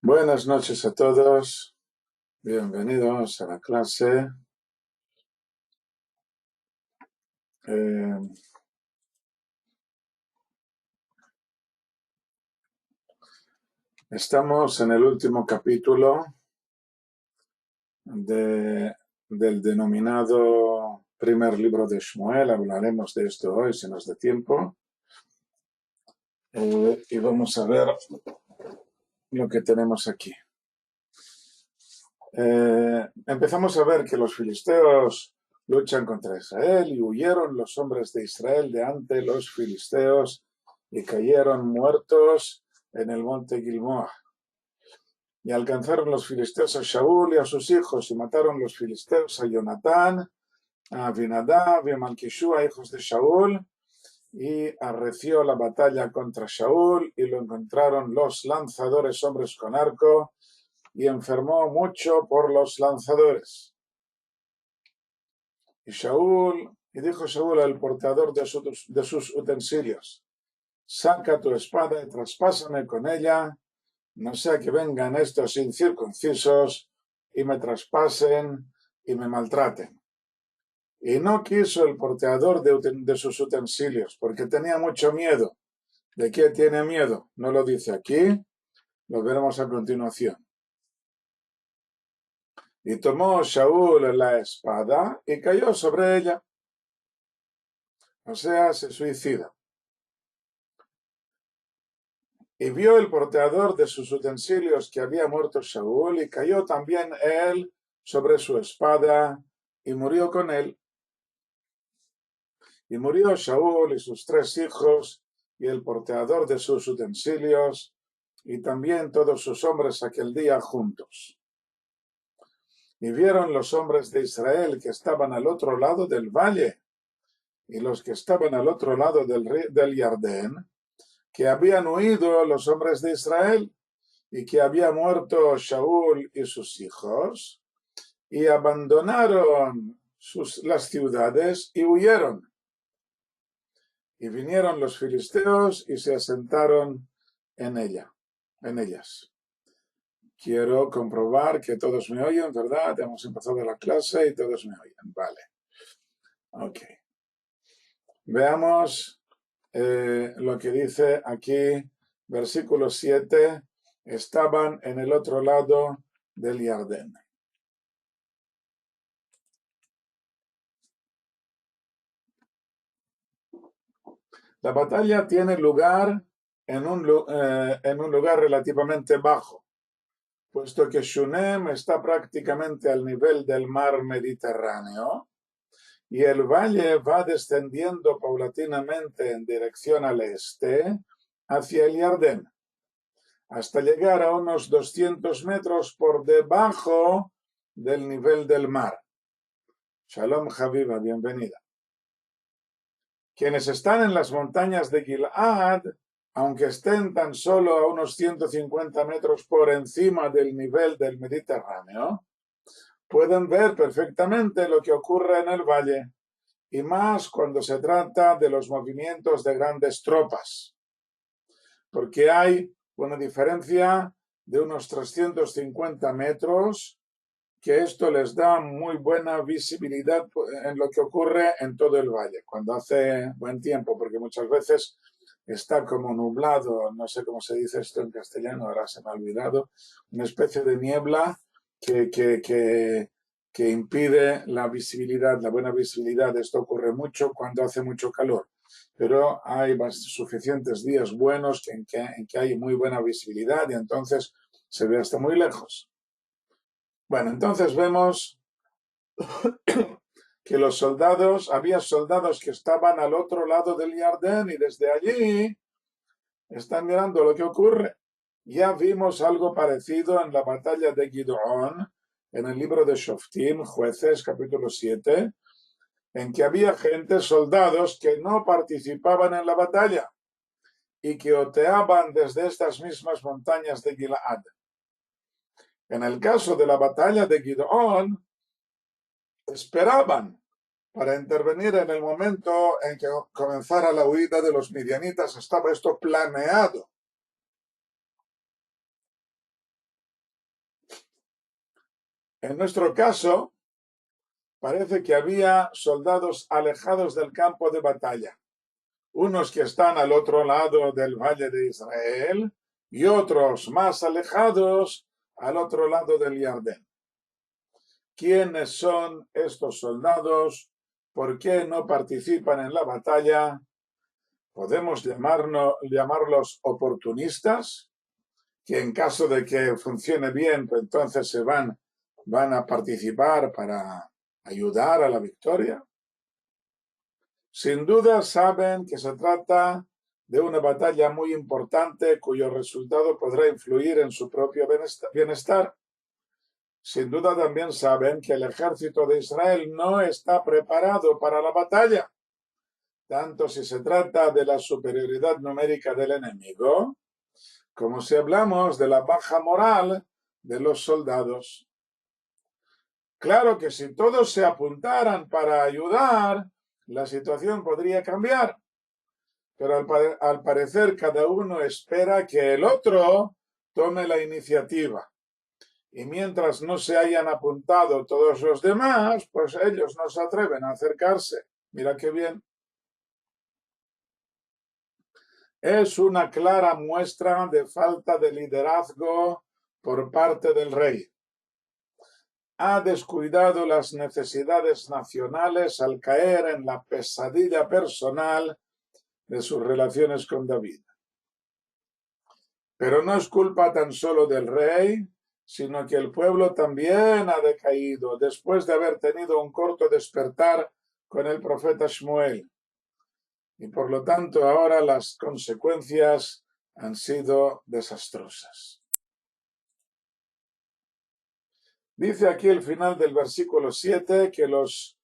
Buenas noches a todos, bienvenidos a la clase. Eh, Estamos en el último capítulo del denominado primer libro de Shmuel. Hablaremos de esto hoy si nos da tiempo. Y vamos a ver lo que tenemos aquí. Empezamos a ver que los filisteos luchan contra Israel y huyeron los hombres de Israel de ante los filisteos y cayeron muertos en el monte Gilboa. Y alcanzaron los filisteos a Shaul y a sus hijos y mataron los filisteos a Jonatán, a Abinadab y a Malquishua, hijos de Shaul, y arreció la batalla contra Shaul y lo encontraron los lanzadores, hombres con arco, y enfermó mucho por los lanzadores. Y dijo Shaul al portador de sus utensilios: saca tu espada y traspásame con ella, no sea que vengan estos incircuncisos y me traspasen y me maltraten. Y no quiso el porteador de sus utensilios, porque tenía mucho miedo. ¿De qué tiene miedo? No lo dice aquí, lo veremos a continuación. Y tomó Shaul la espada y cayó sobre ella. O sea, se suicida. Y vio el porteador de sus utensilios que había muerto Shaul, y cayó también él sobre su espada, y murió con él. Y murió Shaul y sus 3 hijos, y el porteador de sus utensilios, y también todos sus hombres aquel día juntos. Y vieron los hombres de Israel que estaban al otro lado del valle, y los que estaban al otro lado del Jardén, que habían huido los hombres de Israel, y que había muerto Shaul y sus hijos, y abandonaron las ciudades y huyeron. Y vinieron los filisteos y se asentaron en ellas. Quiero comprobar que todos me oyen, ¿verdad? Hemos empezado la clase y todos me oyen. Vale. Ok. Veamos lo que dice aquí, versículo 7. Estaban en el otro lado del Jardín. La batalla tiene lugar en un lugar relativamente bajo, puesto que Shunem está prácticamente al nivel del mar Mediterráneo y el valle va descendiendo paulatinamente en dirección al este hacia el Jardín, hasta llegar a unos 200 metros por debajo del nivel del mar. Shalom, Habiba, bienvenida. Quienes están en las montañas de Gilad, aunque estén tan solo a unos 150 metros por encima del nivel del Mediterráneo, pueden ver perfectamente lo que ocurre en el valle, y más cuando se trata de los movimientos de grandes tropas, porque hay una diferencia de unos 350 metros, que esto les da muy buena visibilidad en lo que ocurre en todo el valle, cuando hace buen tiempo, porque muchas veces está como nublado, no sé cómo se dice esto en castellano, ahora se me ha olvidado, una especie de niebla que impide la visibilidad, la buena visibilidad. Esto ocurre mucho cuando hace mucho calor, pero hay suficientes días buenos en que hay muy buena visibilidad y entonces se ve hasta muy lejos. Bueno, entonces vemos que había soldados que estaban al otro lado del Jardín y desde allí están mirando lo que ocurre. Ya vimos algo parecido en la batalla de Gideón, en el libro de Shoftim, Jueces, capítulo 7, en que había soldados que no participaban en la batalla y que oteaban desde estas mismas montañas de Gilead. En el caso de la batalla de Gideón, esperaban para intervenir en el momento en que comenzara la huida de los midianitas. Estaba esto planeado. En nuestro caso, parece que había soldados alejados del campo de batalla, unos que están al otro lado del Valle de Israel y otros más alejados al otro lado del Jordán. ¿Quiénes son estos soldados? ¿Por qué no participan en la batalla? ¿Podemos llamarlos oportunistas? Que en caso de que funcione bien, pues entonces van a participar para ayudar a la victoria. Sin duda saben que se trata de una batalla muy importante cuyo resultado podrá influir en su propio bienestar. Sin duda también saben que el ejército de Israel no está preparado para la batalla, tanto si se trata de la superioridad numérica del enemigo, como si hablamos de la baja moral de los soldados. Claro que si todos se apuntaran para ayudar, la situación podría cambiar, pero al parecer cada uno espera que el otro tome la iniciativa. Y mientras no se hayan apuntado todos los demás, pues ellos no se atreven a acercarse. Mira qué bien. Es una clara muestra de falta de liderazgo por parte del rey. Ha descuidado las necesidades nacionales al caer en la pesadilla personal de sus relaciones con David. Pero no es culpa tan solo del rey, sino que el pueblo también ha decaído después de haber tenido un corto despertar con el profeta Shmuel. Y por lo tanto ahora las consecuencias han sido desastrosas. Dice aquí el final del versículo 7 que los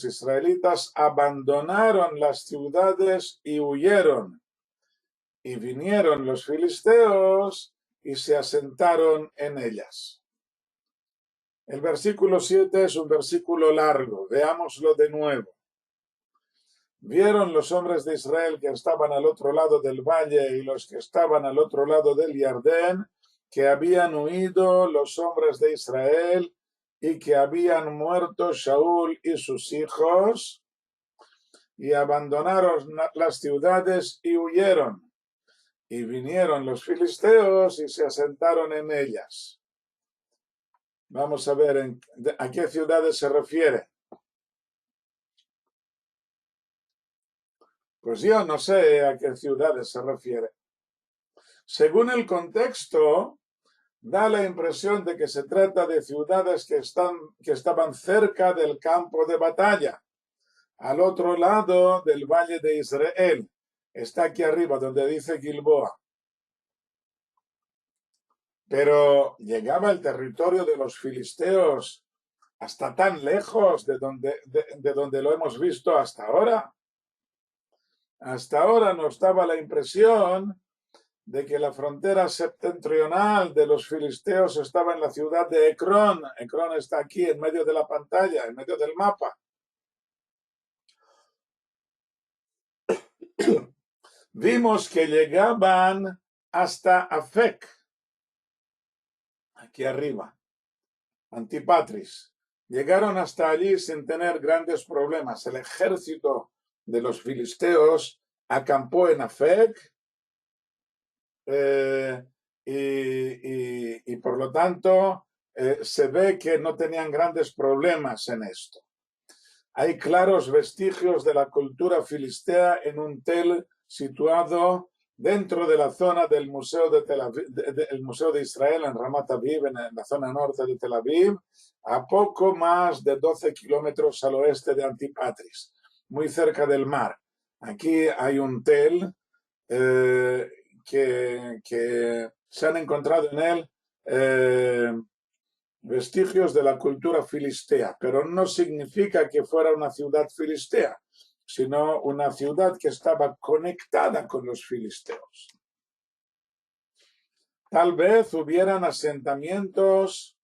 israelitas abandonaron las ciudades y huyeron. Y vinieron los filisteos y se asentaron en ellas. El versículo 7 es un versículo largo. Veámoslo de nuevo. Vieron los hombres de Israel que estaban al otro lado del valle y los que estaban al otro lado del Jordán, que habían huido los hombres de Israel y que habían muerto Shaul y sus hijos, y abandonaron las ciudades y huyeron. Y vinieron los filisteos y se asentaron en ellas. Vamos a ver a qué ciudades se refiere. Pues yo no sé a qué ciudades se refiere. Según el contexto, da la impresión de que se trata de ciudades que estaban cerca del campo de batalla, al otro lado del Valle de Israel. Está aquí arriba, donde dice Gilboa. Pero llegaba el territorio de los filisteos hasta tan lejos de donde lo hemos visto hasta ahora. Hasta ahora nos daba la impresión de que la frontera septentrional de los filisteos estaba en la ciudad de Ecrón. Ecrón está aquí en medio de la pantalla, en medio del mapa. Vimos que llegaban hasta Afec, aquí arriba, Antipatris. Llegaron hasta allí sin tener grandes problemas. El ejército de los filisteos acampó en Afec y por lo tanto se ve que no tenían grandes problemas en esto. Hay claros vestigios de la cultura filistea en un tel situado dentro de la zona del Museo de Tel Aviv, el Museo de Israel en Ramat Aviv, en la zona norte de Tel Aviv, a poco más de 12 kilómetros al oeste de Antipatris, muy cerca del mar. Aquí hay un tel que se han encontrado en él vestigios de la cultura filistea, pero no significa que fuera una ciudad filistea, sino una ciudad que estaba conectada con los filisteos. Tal vez hubieran asentamientos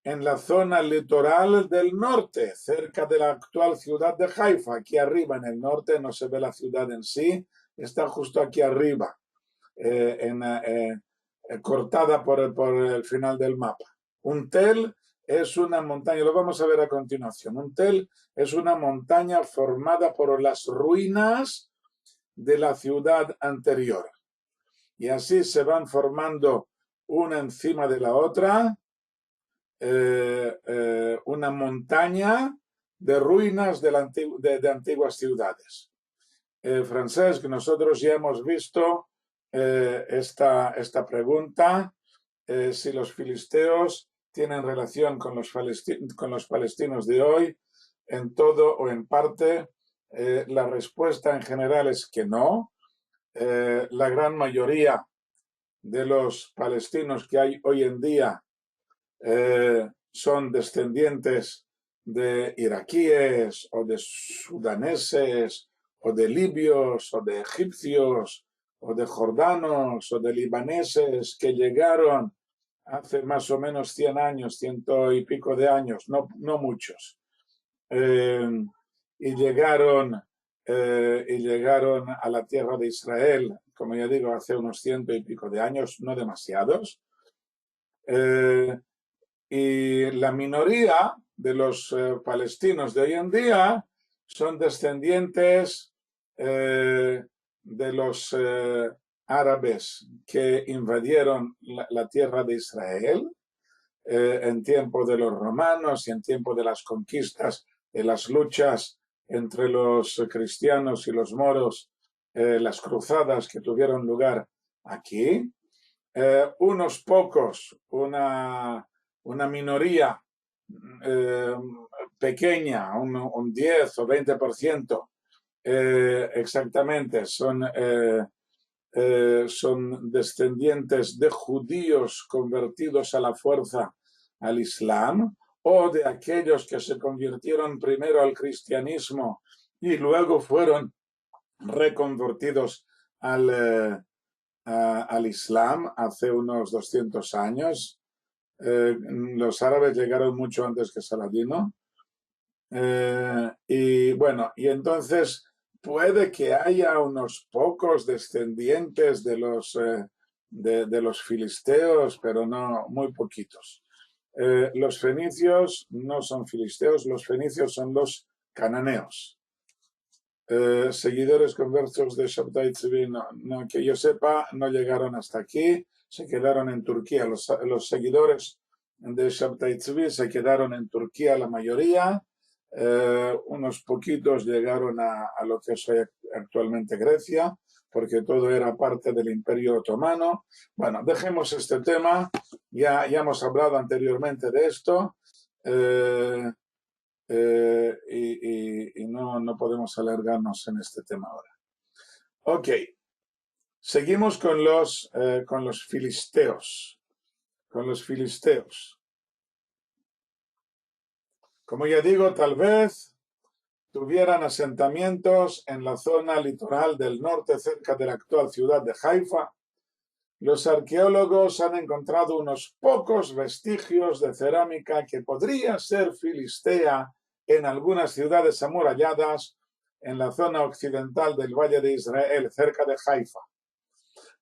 en la zona litoral del norte, cerca de la actual ciudad de Haifa. Aquí arriba en el norte no se ve la ciudad en sí, está justo aquí arriba, cortada por el final del mapa. Un tel es una montaña, lo vamos a ver a continuación. Un tel es una montaña formada por las ruinas de la ciudad anterior. Y así se van formando una encima de la otra, una montaña de ruinas de antiguas ciudades. Francesc, nosotros ya hemos visto esta pregunta, si los filisteos tienen relación con los palestinos de hoy, en todo o en parte. La respuesta en general es que no. La gran mayoría de los palestinos que hay hoy en día son descendientes de iraquíes o de sudaneses o de libios o de egipcios o de jordanos o de libaneses que llegaron hace más o menos 100 años, 100 y pico de años, no muchos, y llegaron a la tierra de Israel, como ya digo, hace unos 100 y pico de años, no demasiados. Y la minoría de los palestinos de hoy en día son descendientes de los árabes que invadieron la tierra de Israel en tiempo de los romanos y en tiempo de las conquistas, de las luchas entre los cristianos y los moros, las cruzadas que tuvieron lugar aquí. Unos pocos, una minoría pequeña, un 10 o 20%, exactamente, son descendientes de judíos convertidos a la fuerza al Islam, o de aquellos que se convirtieron primero al cristianismo y luego fueron reconvertidos al Islam hace unos 200 años. Los árabes llegaron mucho antes que Saladino. Y bueno, y entonces puede que haya unos pocos descendientes de los filisteos, pero no, muy poquitos. Los fenicios no son filisteos, los fenicios son los cananeos. Seguidores conversos de Shabtai Tzvi, no, que yo sepa, no llegaron hasta aquí, se quedaron en Turquía. Los seguidores de Shabtai Tzvi se quedaron en Turquía, la mayoría. Unos poquitos llegaron a lo que es actualmente Grecia, porque todo era parte del Imperio Otomano. Bueno, dejemos este tema, ya hemos hablado anteriormente de esto. Y no podemos alargarnos en este tema ahora. Ok, seguimos con los filisteos. Con los filisteos. Como ya digo, tal vez tuvieran asentamientos en la zona litoral del norte, cerca de la actual ciudad de Haifa. Los arqueólogos han encontrado unos pocos vestigios de cerámica que podría ser filistea en algunas ciudades amuralladas en la zona occidental del Valle de Israel, cerca de Haifa,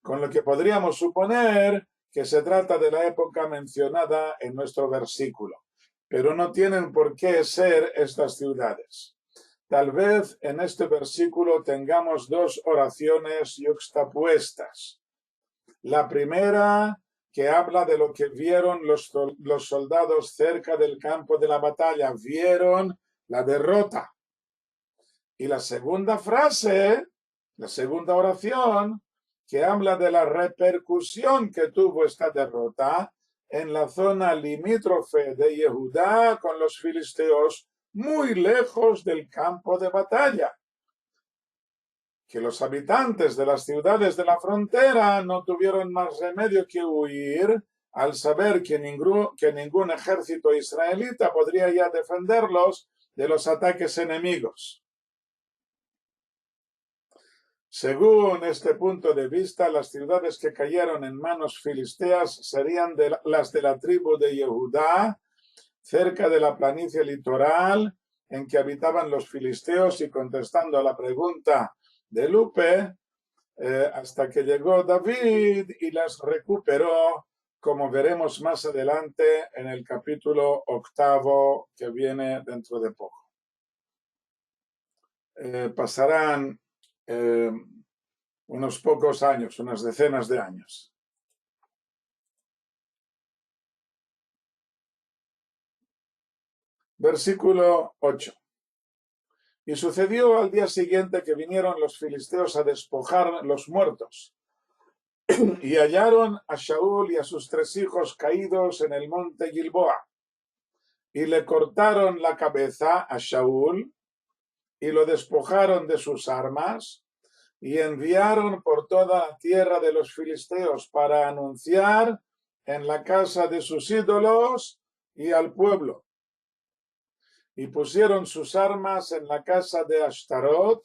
con lo que podríamos suponer que se trata de la época mencionada en nuestro versículo, pero no tienen por qué ser estas ciudades. Tal vez en este versículo tengamos dos oraciones yuxtapuestas. La primera, que habla de lo que vieron los soldados cerca del campo de la batalla, vieron la derrota. Y la segunda frase, la segunda oración, que habla de la repercusión que tuvo esta derrota en la zona limítrofe de Yehudá con los filisteos, muy lejos del campo de batalla. Que los habitantes de las ciudades de la frontera no tuvieron más remedio que huir al saber que ningún ejército israelita podría ya defenderlos de los ataques enemigos. Según este punto de vista, las ciudades que cayeron en manos filisteas serían las de la tribu de Yehudá, cerca de la planicie litoral en que habitaban los filisteos, y contestando a la pregunta de Lupe, hasta que llegó David y las recuperó como veremos más adelante en el capítulo 8 que viene dentro de poco. Pasarán unos pocos años, unas decenas de años. Versículo 8. Y sucedió al día siguiente que vinieron los filisteos a despojar los muertos, y hallaron a Shaul y a sus 3 hijos caídos en el monte Gilboa, y le cortaron la cabeza a Shaul, y lo despojaron de sus armas, y enviaron por toda la tierra de los filisteos para anunciar en la casa de sus ídolos y al pueblo. Y pusieron sus armas en la casa de Ashtarot,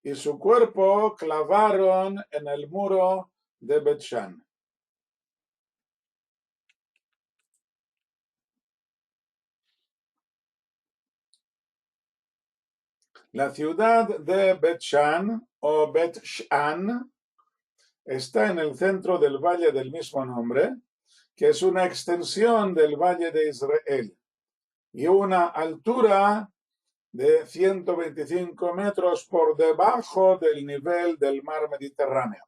y su cuerpo clavaron en el muro de Bet-Shan. La ciudad de Bet-Shan o Bet-Shan está en el centro del valle del mismo nombre, que es una extensión del valle de Israel, y una altura de 125 metros por debajo del nivel del mar Mediterráneo.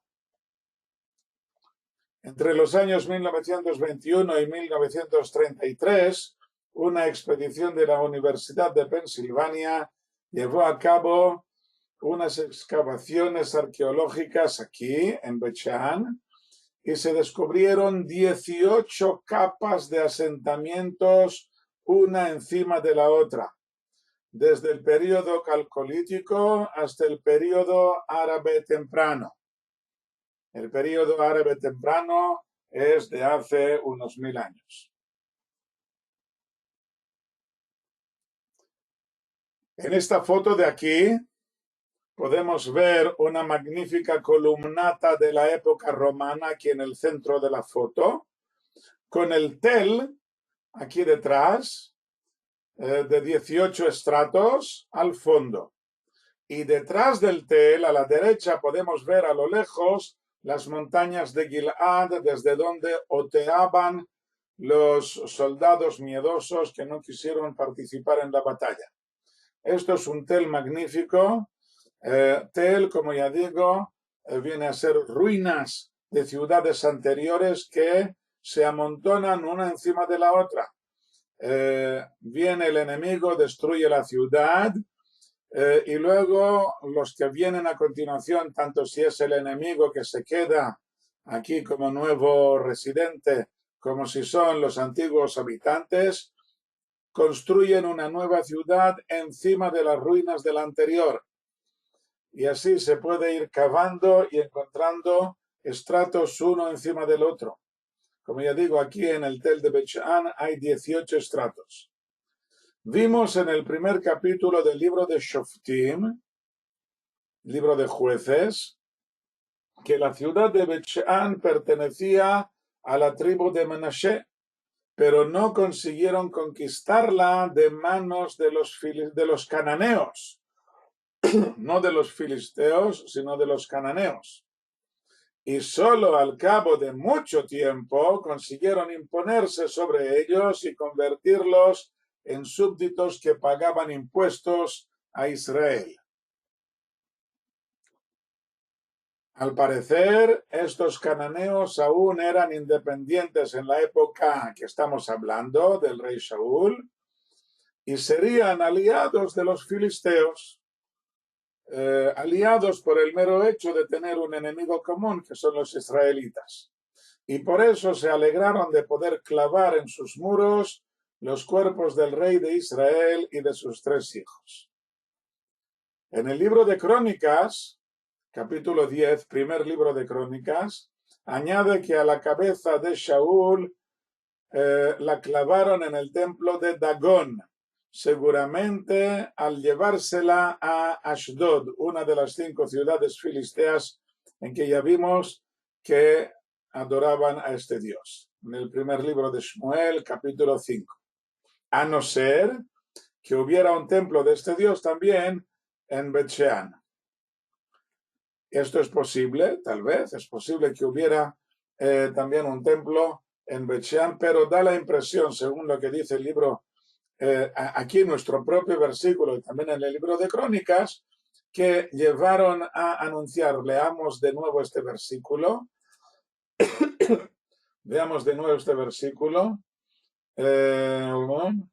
Entre los años 1921 y 1933, una expedición de la Universidad de Pensilvania llevó a cabo unas excavaciones arqueológicas aquí en Bet-Shan y se descubrieron 18 capas de asentamientos una encima de la otra, desde el período calcolítico hasta el período árabe temprano. El período árabe temprano es de hace unos 1000 años. En esta foto de aquí podemos ver una magnífica columnata de la época romana aquí en el centro de la foto, con el tel aquí detrás, de 18 estratos al fondo. Y detrás del tel, a la derecha, podemos ver a lo lejos las montañas de Gilad, desde donde oteaban los soldados miedosos que no quisieron participar en la batalla. Esto es un tel magnífico. Tel, como ya digo, viene a ser ruinas de ciudades anteriores que se amontonan una encima de la otra. Viene el enemigo, destruye la ciudad, y luego los que vienen a continuación, tanto si es el enemigo que se queda aquí como nuevo residente, como si son los antiguos habitantes, construyen una nueva ciudad encima de las ruinas de la anterior. Y así se puede ir cavando y encontrando estratos uno encima del otro. Como ya digo, aquí en el tel de Bet-Shan hay 18 estratos. Vimos en el primer capítulo del libro de Shoftim, libro de jueces, que la ciudad de Bet-Shan pertenecía a la tribu de Menashe, pero no consiguieron conquistarla de manos de los cananeos, no de los filisteos, sino de los cananeos. Y solo al cabo de mucho tiempo consiguieron imponerse sobre ellos y convertirlos en súbditos que pagaban impuestos a Israel. Al parecer, estos cananeos aún eran independientes en la época que estamos hablando del rey Shaul y serían aliados de los filisteos, aliados por el mero hecho de tener un enemigo común, que son los israelitas. Y por eso se alegraron de poder clavar en sus muros los cuerpos del rey de Israel y de sus 3 hijos. En el libro de Crónicas, capítulo 10, primer libro de Crónicas, añade que a la cabeza de Shaul la clavaron en el templo de Dagón, seguramente al llevársela a Ashdod, una de las 5 ciudades filisteas en que ya vimos que adoraban a este dios, en el primer libro de Shmuel, capítulo 5. A no ser que hubiera un templo de este dios también en Bet-Shan. Esto es posible, tal vez, es posible que hubiera también un templo en Bet Shean, pero da la impresión, según lo que dice el libro, aquí en nuestro propio versículo y también en el libro de Crónicas, que llevaron a anunciar. Leamos de nuevo este versículo. Veamos de nuevo este versículo. El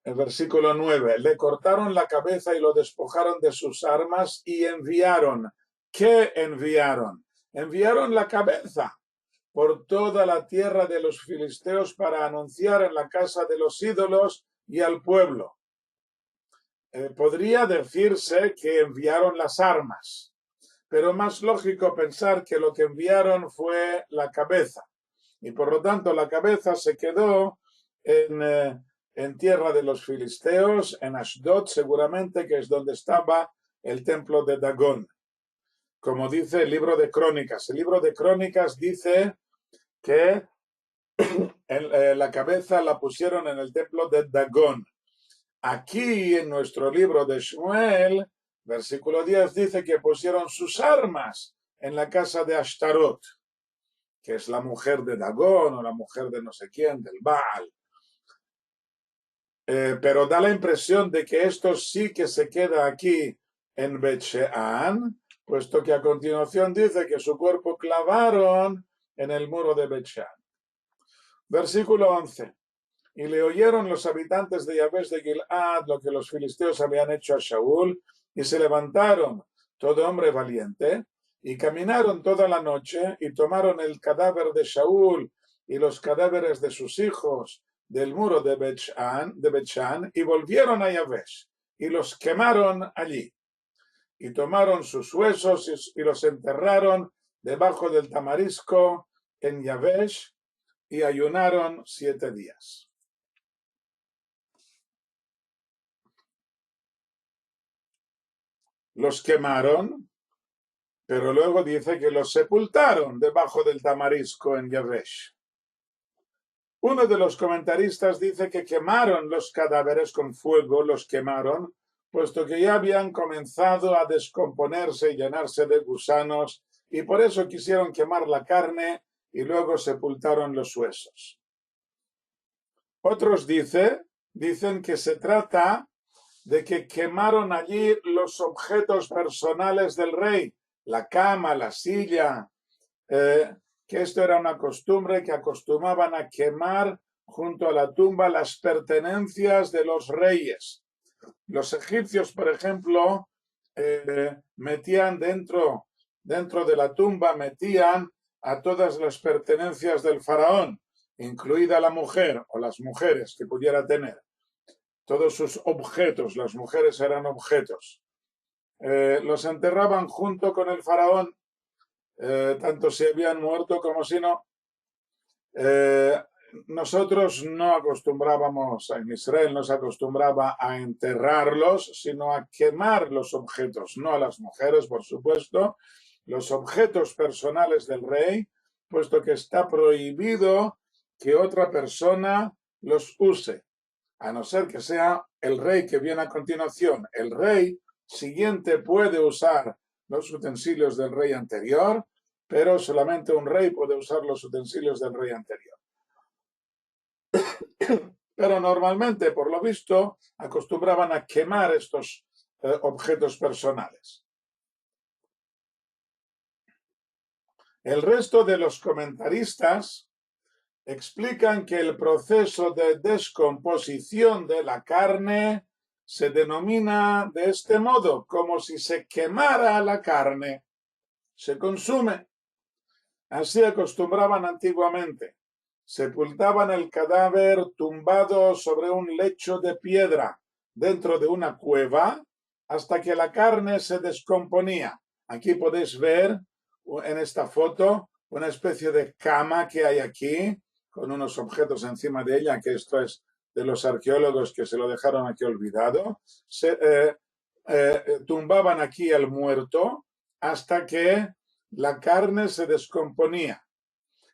versículo 9. Le cortaron la cabeza y lo despojaron de sus armas y enviaron. ¿Qué enviaron? Enviaron la cabeza por toda la tierra de los filisteos para anunciar en la casa de los ídolos y al pueblo. Podría decirse que enviaron las armas, pero más lógico pensar que lo que enviaron fue la cabeza. Y por lo tanto la cabeza se quedó en tierra de los filisteos, en Ashdod seguramente, que es donde estaba el templo de Dagón. Como dice el libro de Crónicas. El libro de Crónicas dice que la cabeza la pusieron en el templo de Dagón. Aquí en nuestro libro de Shmuel, versículo 10, dice que pusieron sus armas en la casa de Ashtarot, que es la mujer de Dagón o la mujer de no sé quién, del Baal. Pero da la impresión de que esto sí que se queda aquí en Bet Shean, puesto que a continuación dice que su cuerpo clavaron en el muro de Bet Shean. Versículo 11. Y le oyeron los habitantes de Yabes de Gilad lo que los filisteos habían hecho a Shaul, y se levantaron, todo hombre valiente, y caminaron toda la noche, y tomaron el cadáver de Shaul y los cadáveres de sus hijos del muro de Bet-Shan, y volvieron a Yabes, y los quemaron allí. Y tomaron sus huesos y los enterraron debajo del tamarisco en Yabes, y ayunaron 7 días. Los quemaron, pero luego dice que los sepultaron debajo del tamarisco en Yavesh. Uno de los comentaristas dice que quemaron los cadáveres con fuego, los quemaron, puesto que ya habían comenzado a descomponerse y llenarse de gusanos, y por eso quisieron quemar la carne y luego sepultaron los huesos. Otros dicen que se trata de que quemaron allí los objetos personales del rey, la cama, la silla, que esto era una costumbre que acostumbraban a quemar junto a la tumba las pertenencias de los reyes. Los egipcios, por ejemplo, metían dentro de la tumba, metían a todas las pertenencias del faraón, incluida la mujer o las mujeres que pudiera tener. Todos sus objetos, las mujeres eran objetos. Los enterraban junto con el faraón, tanto si habían muerto como si no. Nosotros no acostumbrábamos, en Israel no se acostumbraba a enterrarlos, sino a quemar los objetos, no a las mujeres, por supuesto, los objetos personales del rey, puesto que está prohibido que otra persona los use, a no ser que sea el rey que viene a continuación. El rey siguiente puede usar los utensilios del rey anterior, pero solamente un rey puede usar los utensilios del rey anterior. Pero normalmente, por lo visto, acostumbraban a quemar estos objetos personales. El resto de los comentaristas explican que el proceso de descomposición de la carne se denomina de este modo, como si se quemara la carne, se consume. Así acostumbraban antiguamente. Sepultaban el cadáver tumbado sobre un lecho de piedra dentro de una cueva hasta que la carne se descomponía. Aquí podéis ver en esta foto una especie de cama que hay aquí, con unos objetos encima de ella, que esto es de los arqueólogos que se lo dejaron aquí olvidado. Tumbaban aquí el muerto hasta que la carne se descomponía.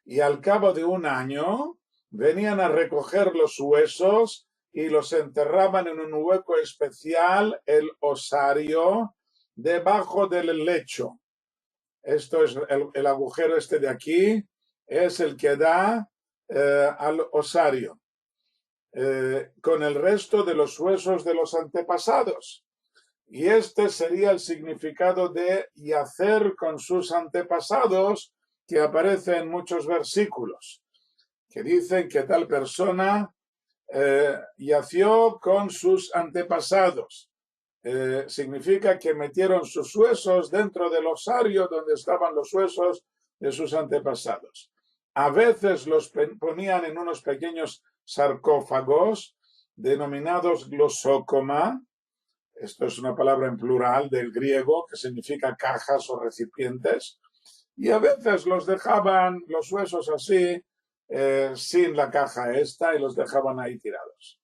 Y al cabo de un año venían a recoger los huesos y los enterraban en un hueco especial, el osario, debajo del lecho. Esto es el agujero este de aquí, es el que da al osario, con el resto de los huesos de los antepasados. Y este sería el significado de yacer con sus antepasados, que aparece en muchos versículos, que dicen que tal persona yació con sus antepasados. Significa que metieron sus huesos dentro del osario donde estaban los huesos de sus antepasados. A veces los ponían en unos pequeños sarcófagos denominados glosócoma. Esto es una palabra en plural del griego que significa cajas o recipientes. Y a veces los dejaban los huesos así, sin la caja esta, y los dejaban ahí tirados.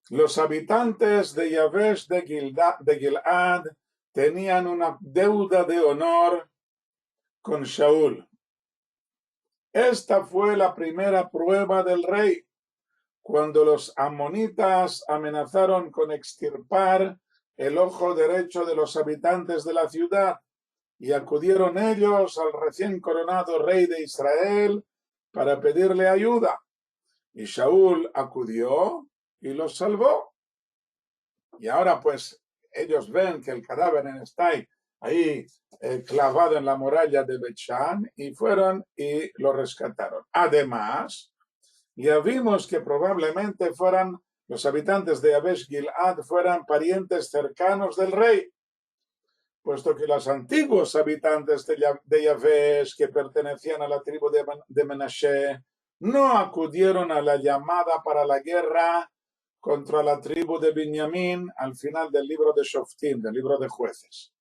Los habitantes de Yabesh de Gilad tenían una deuda de honor con Shaul. Esta fue la primera prueba del rey, cuando los amonitas amenazaron con extirpar el ojo derecho de los habitantes de la ciudad, y acudieron ellos al recién coronado rey de Israel para pedirle ayuda. Y Shaul acudió y los salvó. Y ahora pues ellos ven que el cadáver está ahí clavado en la muralla de Bet-Shan, y fueron y lo rescataron. Además, ya vimos que probablemente fueran los habitantes de Yabesh Gilad fueran parientes cercanos del rey, puesto que los antiguos habitantes de Yabesh, que pertenecían a la tribu de Menashe, no acudieron a la llamada para la guerra contra la tribu de Binyamin al final del libro de Shoftim, del libro de Jueces.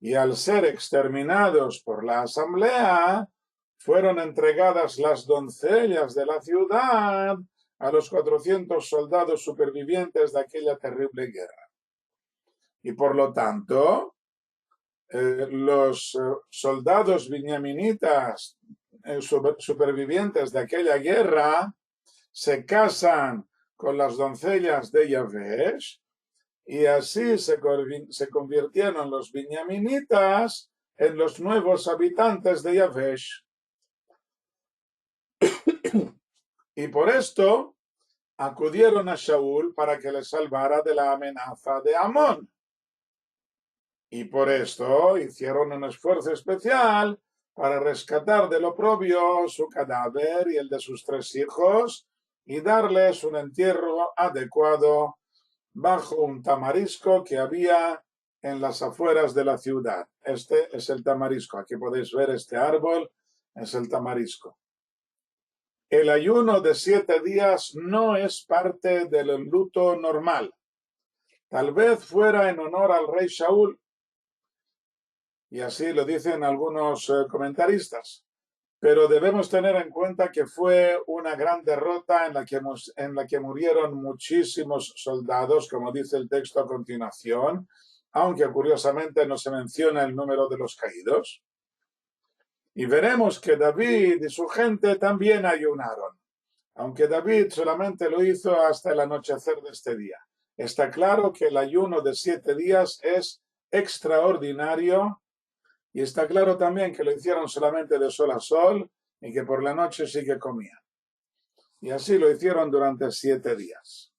Y al ser exterminados por la asamblea, fueron entregadas las doncellas de la ciudad a los 400 soldados supervivientes de aquella terrible guerra. Y por lo tanto, los soldados binjaminitas supervivientes de aquella guerra se casan con las doncellas de Yabesh, y así se convirtieron los binjaminitas en los nuevos habitantes de Yabesh. Y por esto acudieron a Shaul para que les salvara de la amenaza de Amón. Y por esto hicieron un esfuerzo especial para rescatar del oprobio su cadáver y el de sus 3 hijos, y darles un entierro adecuado bajo un tamarisco que había en las afueras de la ciudad. Este es el tamarisco. Aquí podéis ver este árbol, es el tamarisco. El ayuno de 7 días no es parte del luto normal. Tal vez fuera en honor al rey Shaul, y así lo dicen algunos comentaristas, pero debemos tener en cuenta que fue una gran derrota en la que murieron muchísimos soldados, como dice el texto a continuación, aunque curiosamente no se menciona el número de los caídos. Y veremos que David y su gente también ayunaron, aunque David solamente lo hizo hasta el anochecer de este día. Está claro que el ayuno de 7 días es extraordinario, y está claro también que lo hicieron solamente de sol a sol y que por la noche sí que comían. Y así lo hicieron durante 7 días.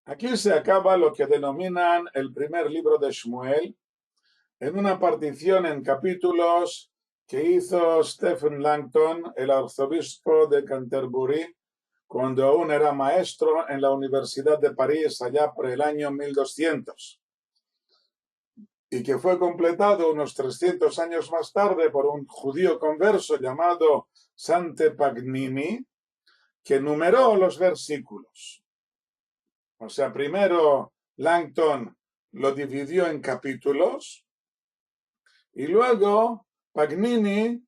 Aquí se acaba lo que denominan el primer libro de Shmuel, en una partición en capítulos que hizo Stephen Langton, el arzobispo de Canterbury, cuando aún era maestro en la Universidad de París, allá por el año 1200, y que fue completado unos 300 años más tarde por un judío converso llamado Sante Pagnini, que numeró los versículos. O sea, primero Langton lo dividió en capítulos, y luego Pagnini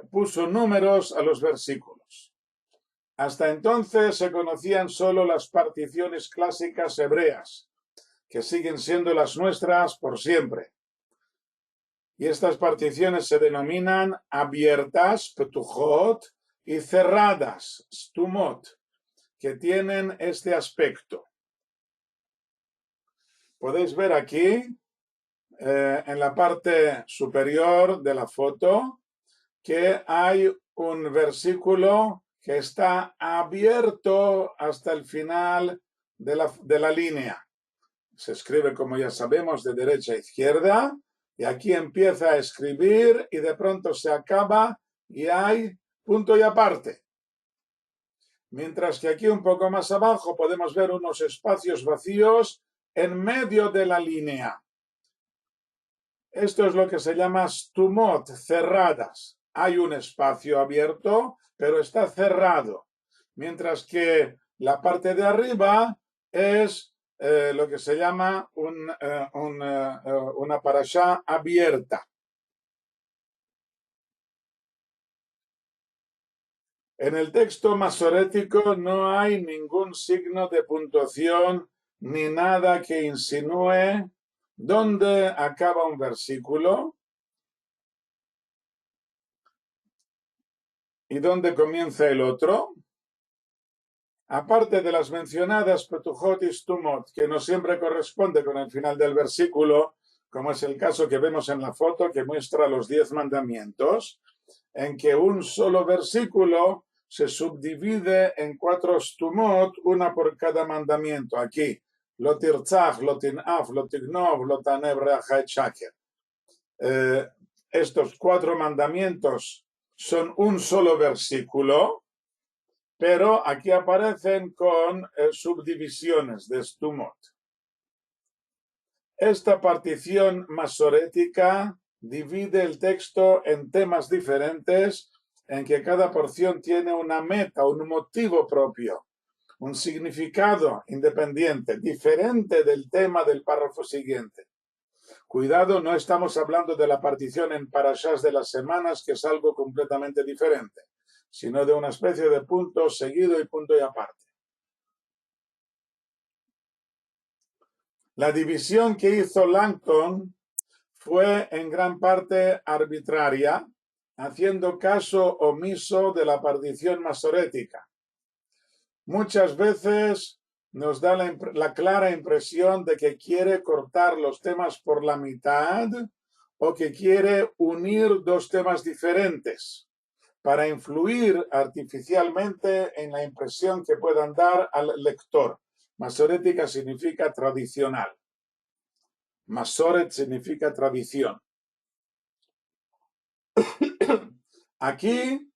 puso números a los versículos. Hasta entonces se conocían solo las particiones clásicas hebreas, que siguen siendo las nuestras por siempre. Y estas particiones se denominan abiertas, petujot, y cerradas, stumot, que tienen este aspecto. Podéis ver aquí, en la parte superior de la foto, que hay un versículo que está abierto hasta el final de la línea. Se escribe, como ya sabemos, de derecha a izquierda, y aquí empieza a escribir y de pronto se acaba y hay punto y aparte. Mientras que aquí un poco más abajo podemos ver unos espacios vacíos en medio de la línea. Esto es lo que se llama stumot, cerradas. Hay un espacio abierto, pero está cerrado. Mientras que la parte de arriba es lo que se llama una parashá abierta. En el texto masorético no hay ningún signo de puntuación ni nada que insinúe dónde acaba un versículo y dónde comienza el otro. Aparte de las mencionadas Petujot y Stumot, que no siempre corresponde con el final del versículo, como es el caso que vemos en la foto que muestra los 10 mandamientos, en que un solo versículo se subdivide en 4 Stumot, una por cada mandamiento. Aquí, lo tirtzach, lo tinaf, lo tignov, lo tanev reacha et shaker. Estos 4 mandamientos son un solo versículo, pero aquí aparecen con subdivisiones de Stumot. Esta partición masorética divide el texto en temas diferentes en que cada porción tiene una meta, un motivo propio, un significado independiente, diferente del tema del párrafo siguiente. Cuidado, no estamos hablando de la partición en parashás de las semanas, que es algo completamente diferente, sino de una especie de punto seguido y punto y aparte. La división que hizo Langton fue en gran parte arbitraria, haciendo caso omiso de la partición masorética. Muchas veces nos da la clara impresión de que quiere cortar los temas por la mitad o que quiere unir 2 temas diferentes para influir artificialmente en la impresión que puedan dar al lector. Masorética significa tradicional. Masoret significa tradición. Aquí,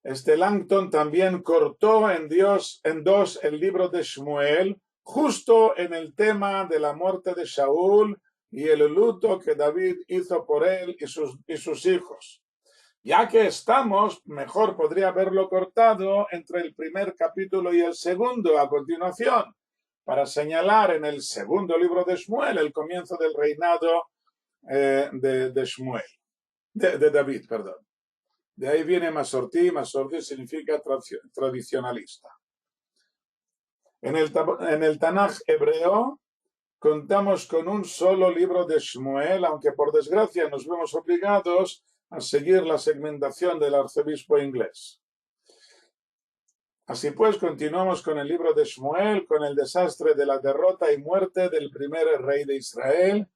Langton también cortó en 2 el libro de Shmuel, justo en el tema de la muerte de Shaul y el luto que David hizo por él y sus hijos. Ya que estamos, mejor podría haberlo cortado entre el primer capítulo y el segundo a continuación, para señalar en el segundo libro de Shmuel el comienzo del reinado de Shmuel, de David, perdón. De ahí viene Masorti. Masorti significa tradicionalista. En el Tanaj hebreo contamos con un solo libro de Shmuel, aunque por desgracia nos vemos obligados a seguir la segmentación del arzobispo inglés. Así pues, continuamos con el libro de Shmuel, con el desastre de la derrota y muerte del primer rey de Israel,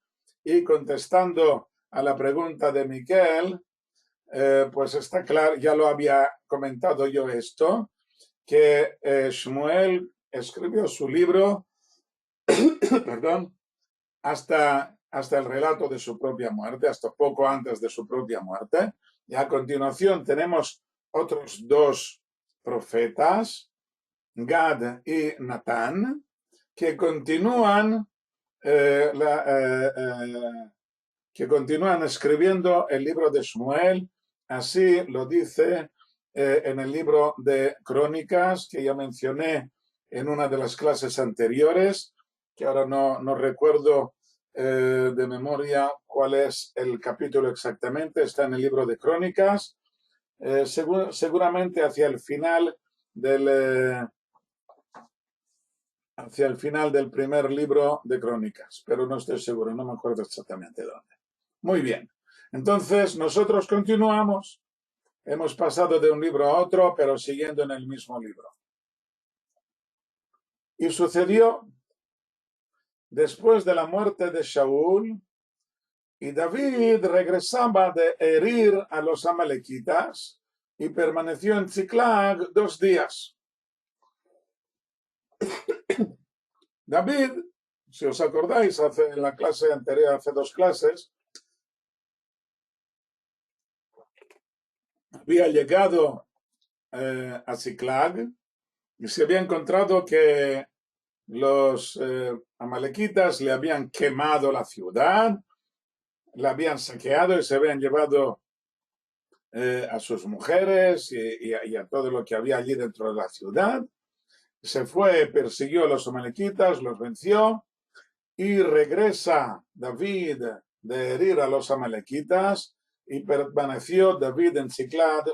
y contestando a la pregunta de Miquel, pues está claro, ya lo había comentado yo esto, que Shmuel escribió su libro perdón, hasta el relato de su propia muerte, hasta poco antes de su propia muerte. Y a continuación tenemos otros 2 profetas, Gad y Natán, que continúan escribiendo el libro de Shmuel. Así lo dice en el libro de Crónicas, que ya mencioné en una de las clases anteriores, que ahora no recuerdo de memoria cuál es el capítulo exactamente. Está en el libro de Crónicas, seguramente hacia el final del primer libro de Crónicas, pero no estoy seguro, no me acuerdo exactamente dónde. Muy bien, entonces nosotros continuamos. Hemos pasado de un libro a otro, pero siguiendo en el mismo libro. Y sucedió después de la muerte de Shaul, y David regresaba de herir a los amalequitas y permaneció en Ziklag 2 días. David, si os acordáis, en la clase anterior, hace 2 clases, había llegado a Ziklag y se había encontrado que los amalequitas le habían quemado la ciudad, la habían saqueado y se habían llevado a sus mujeres y a todo lo que había allí dentro de la ciudad. Se fue, persiguió a los amalequitas, los venció y regresa David de herir a los amalequitas y permaneció David en Ziklag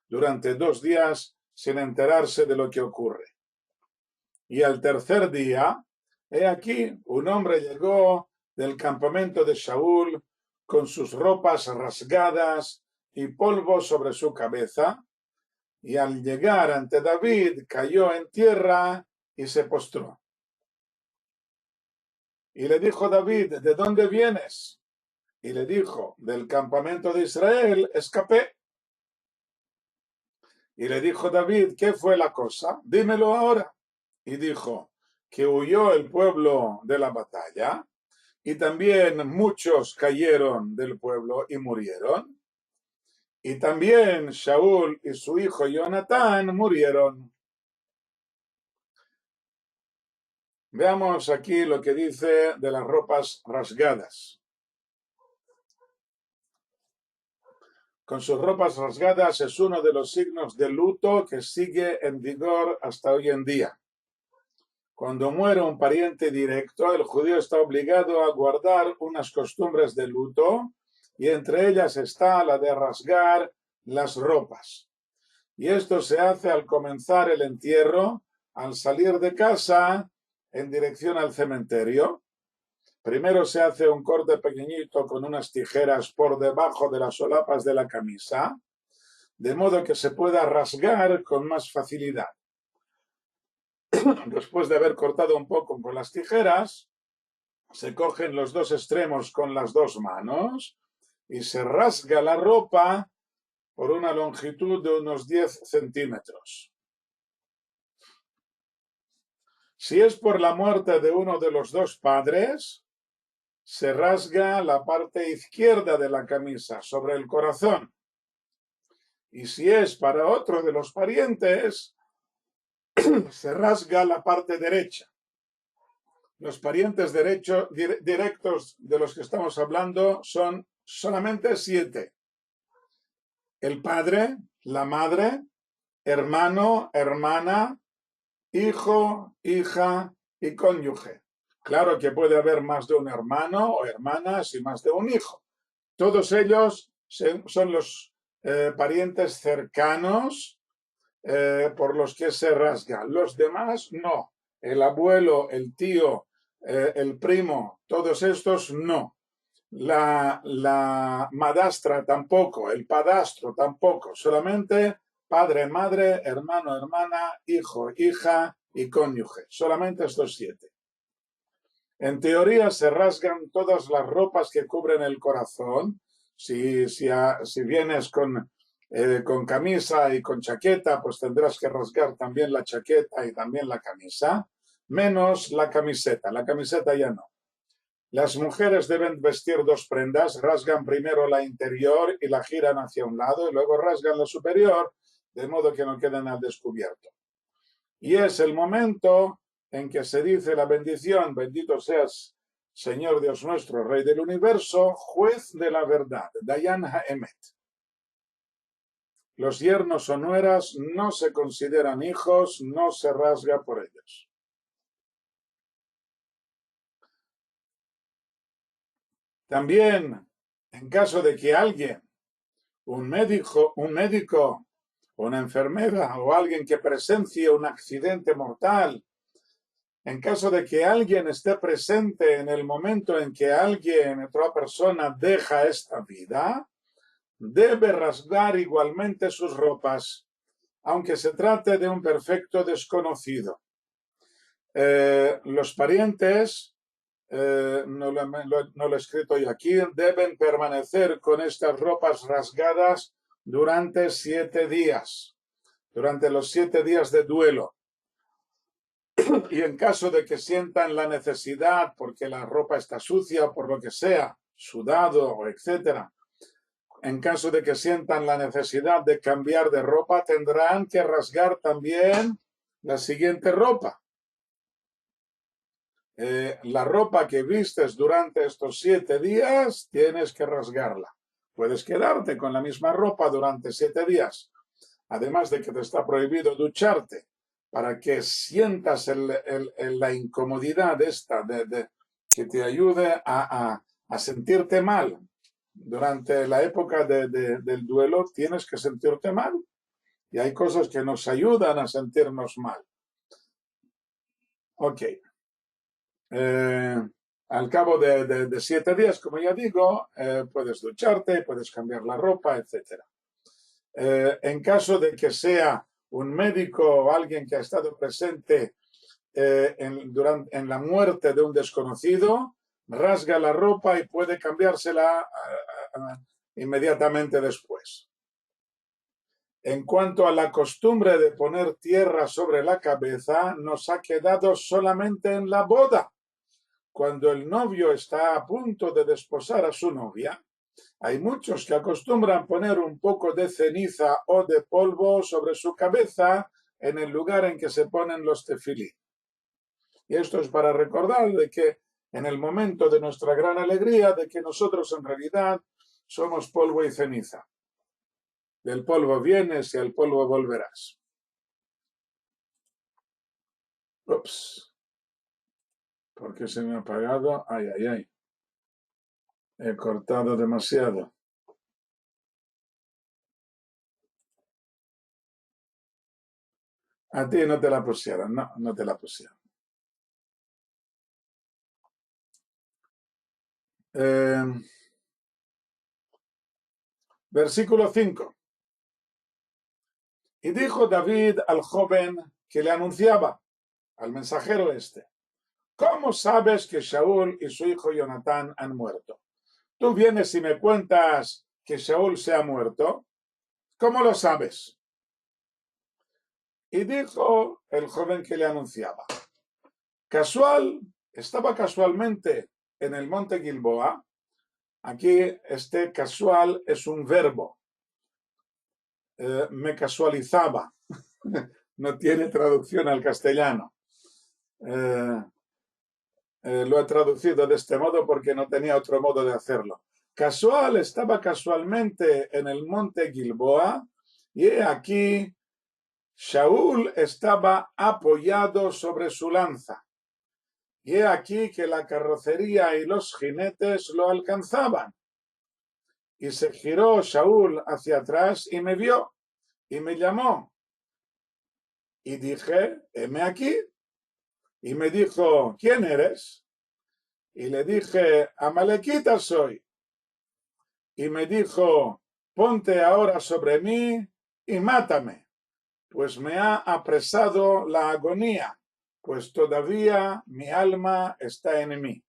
durante 2 días sin enterarse de lo que ocurre. Y al tercer día, he aquí, un hombre llegó del campamento de Shaul con sus ropas rasgadas y polvo sobre su cabeza, y al llegar ante David cayó en tierra y se postró. Y le dijo David, ¿de dónde vienes? Y le dijo, del campamento de Israel escapé. Y le dijo David, ¿qué fue la cosa? Dímelo ahora. Y dijo, que huyó el pueblo de la batalla, y también muchos cayeron del pueblo y murieron. Y también Shaul y su hijo Jonatán murieron. Veamos aquí lo que dice de las ropas rasgadas. Con sus ropas rasgadas es uno de los signos de luto que sigue en vigor hasta hoy en día. Cuando muere un pariente directo, el judío está obligado a guardar unas costumbres de luto, y entre ellas está la de rasgar las ropas. Y esto se hace al comenzar el entierro, al salir de casa en dirección al cementerio. Primero se hace un corte pequeñito con unas tijeras por debajo de las solapas de la camisa, de modo que se pueda rasgar con más facilidad. Después de haber cortado un poco con las tijeras, se cogen los 2 extremos con las 2 manos y se rasga la ropa por una longitud de unos 10 centímetros. Si es por la muerte de uno de los 2 padres, se rasga la parte izquierda de la camisa sobre el corazón. Y si es para otro de los parientes, se rasga la parte derecha. Los parientes directos de los que estamos hablando son solamente 7. El padre, la madre, hermano, hermana, hijo, hija y cónyuge. Claro que puede haber más de un hermano o hermanas y más de un hijo. Todos ellos son los parientes cercanos por los que se rasga. Los demás no. El abuelo, el tío, el primo, todos estos no. La madrastra tampoco, el padrastro tampoco, solamente padre, madre, hermano, hermana, hijo, hija y cónyuge. Solamente estos 7. En teoría se rasgan todas las ropas que cubren el corazón. Si vienes con camisa y con chaqueta, pues tendrás que rasgar también la chaqueta y también la camisa, menos la camiseta. La camiseta ya no. Las mujeres deben vestir 2 prendas, rasgan primero la interior y la giran hacia un lado y luego rasgan la superior, de modo que no queden al descubierto. Y es el momento en que se dice la bendición, bendito seas, Señor Dios nuestro, Rey del universo, juez de la verdad, Dayan Haemet. Los yernos o nueras no se consideran hijos, no se rasga por ellos. También, en caso de que alguien, un médico, una enfermera o alguien que presencie un accidente mortal, en caso de que alguien esté presente en el momento en que otra persona deja esta vida, debe rasgar igualmente sus ropas, aunque se trate de un perfecto desconocido. Los parientes, no lo he escrito yo aquí, deben permanecer con estas ropas rasgadas durante 7 días, durante los 7 días de duelo. Y en caso de que sientan la necesidad, porque la ropa está sucia o por lo que sea, sudado o etcétera, en caso de que sientan la necesidad de cambiar de ropa, tendrán que rasgar también la siguiente ropa. La ropa que vistes durante estos 7 días, tienes que rasgarla. Puedes quedarte con la misma ropa durante 7 días, además de que te está prohibido ducharte, para que sientas la incomodidad esta, que te ayude a sentirte mal. Durante la época del duelo tienes que sentirte mal. Y hay cosas que nos ayudan a sentirnos mal. Ok. Al cabo de 7 días, como ya digo, puedes ducharte, puedes cambiar la ropa, etc. En caso de que sea un médico o alguien que ha estado presente en la muerte de un desconocido, rasga la ropa y puede cambiársela inmediatamente después. En cuanto a la costumbre de poner tierra sobre la cabeza, nos ha quedado solamente en la boda. Cuando el novio está a punto de desposar a su novia, hay muchos que acostumbran poner un poco de ceniza o de polvo sobre su cabeza en el lugar en que se ponen los tefilín. Y esto es para recordar de que en el momento de nuestra gran alegría, de que nosotros en realidad somos polvo y ceniza. Del polvo vienes y al polvo volverás. Ups. ¿Por qué se me ha apagado? Ay, ay, ay. He cortado demasiado. A ti no te la pusieron, no, no te la pusieron. Versículo 5. Y dijo David al joven que le anunciaba, al mensajero este, ¿cómo sabes que Shaul y su hijo Jonatán han muerto? Tú vienes y me cuentas que Shaul se ha muerto. ¿Cómo lo sabes? Y dijo el joven que le anunciaba, estaba casualmente en el monte Gilboa. Aquí este casual es un verbo. Me casualizaba. No tiene traducción al castellano. Lo he traducido de este modo porque no tenía otro modo de hacerlo. Casual estaba casualmente en el monte Gilboa y aquí Shaul estaba apoyado sobre su lanza. Y he aquí que la carrocería y los jinetes lo alcanzaban. Y se giró Shaul hacia atrás y me vio y me llamó. Y dije, heme aquí. Y me dijo, ¿quién eres? Y le dije, Amalequita soy. Y me dijo, ponte ahora sobre mí y mátame, pues me ha apresado la agonía, pues todavía mi alma está en mí.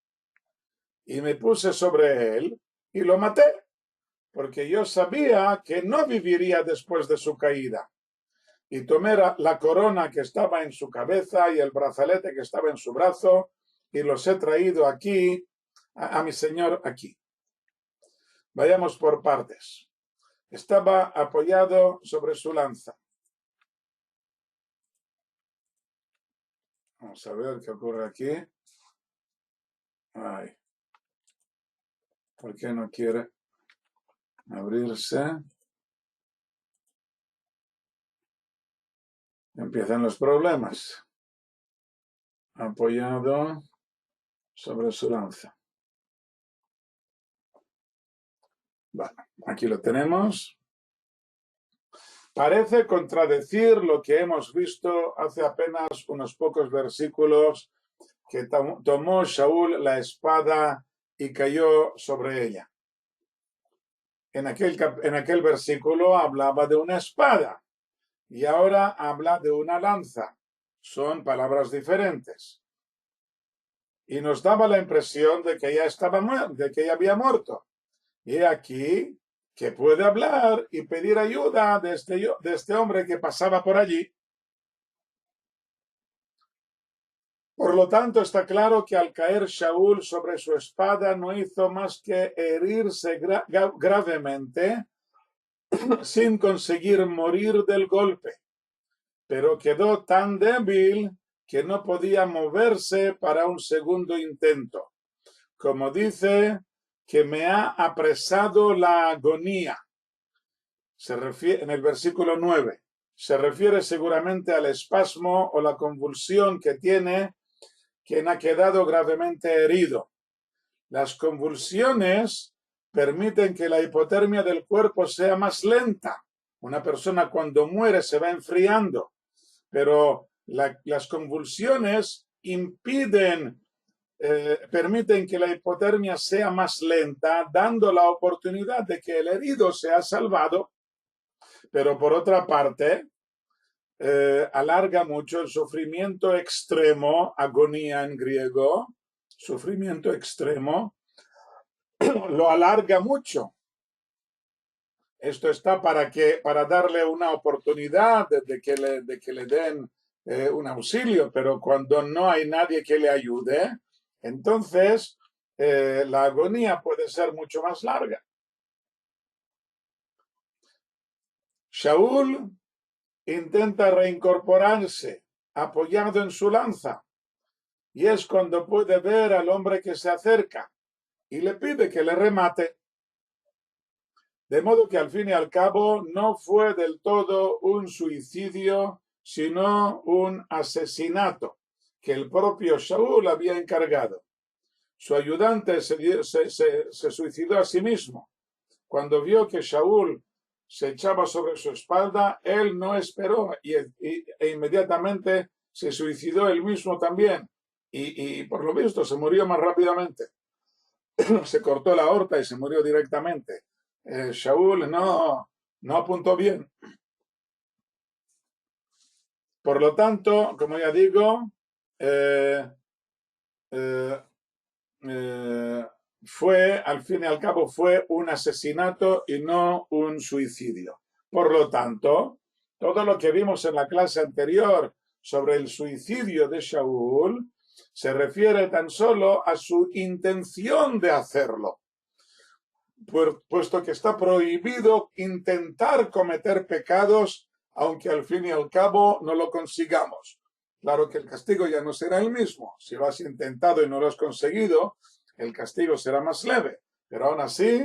Y me puse sobre él y lo maté, porque yo sabía que no viviría después de su caída. Y tomé la corona que estaba en su cabeza y el brazalete que estaba en su brazo y los he traído aquí, a mi señor aquí. Vayamos por partes. Estaba apoyado sobre su lanza. Vamos a ver qué ocurre aquí. Ay. ¿Por qué no quiere abrirse? Empiezan los problemas. Apoyado sobre su lanza. Bueno, aquí lo tenemos. Parece contradecir lo que hemos visto hace apenas unos pocos versículos, que tomó Shaul la espada y cayó sobre ella. En aquel versículo hablaba de una espada y ahora habla de una lanza. son palabras diferentes. Y nos daba la impresión de que ella había muerto. Y aquí que puede hablar y pedir ayuda de este hombre que pasaba por allí. Por lo tanto, está claro que al caer Shaul sobre su espada no hizo más que herirse gravemente sin conseguir morir del golpe, pero quedó tan débil que no podía moverse para un segundo intento. Como dice, que me ha apresado la agonía. Se refiere en el versículo 9. Se refiere seguramente al espasmo o la convulsión que tiene quien ha quedado gravemente herido. Las convulsiones permiten que la hipotermia del cuerpo sea más lenta. Una persona cuando muere se va enfriando, pero las convulsiones permiten que la hipotermia sea más lenta, dando la oportunidad de que el herido sea salvado, pero por otra parte, alarga mucho el sufrimiento extremo, agonía en griego, sufrimiento extremo, lo alarga mucho. Esto está para darle una oportunidad de que le den un auxilio, pero cuando no hay nadie que le ayude, entonces la agonía puede ser mucho más larga. Shaul intenta reincorporarse apoyado en su lanza, y es cuando puede ver al hombre que se acerca y le pide que le remate. De modo que al fin y al cabo no fue del todo un suicidio, sino un asesinato que el propio Shaul había encargado. Su ayudante se suicidó a sí mismo. Cuando vio que Shaul se echaba sobre su espalda, él no esperó e inmediatamente se suicidó él mismo también. Y por lo visto se murió más rápidamente. Se cortó la aorta y se murió directamente. Shaul no apuntó bien. Por lo tanto, como ya digo, al fin y al cabo fue un asesinato y no un suicidio. Por lo tanto, todo lo que vimos en la clase anterior sobre el suicidio de Shaul se refiere tan solo a su intención de hacerlo, puesto que está prohibido intentar cometer pecados, aunque al fin y al cabo no lo consigamos. Claro que el castigo ya no será el mismo. Si lo has intentado y no lo has conseguido, el castigo será más leve. Pero aún así,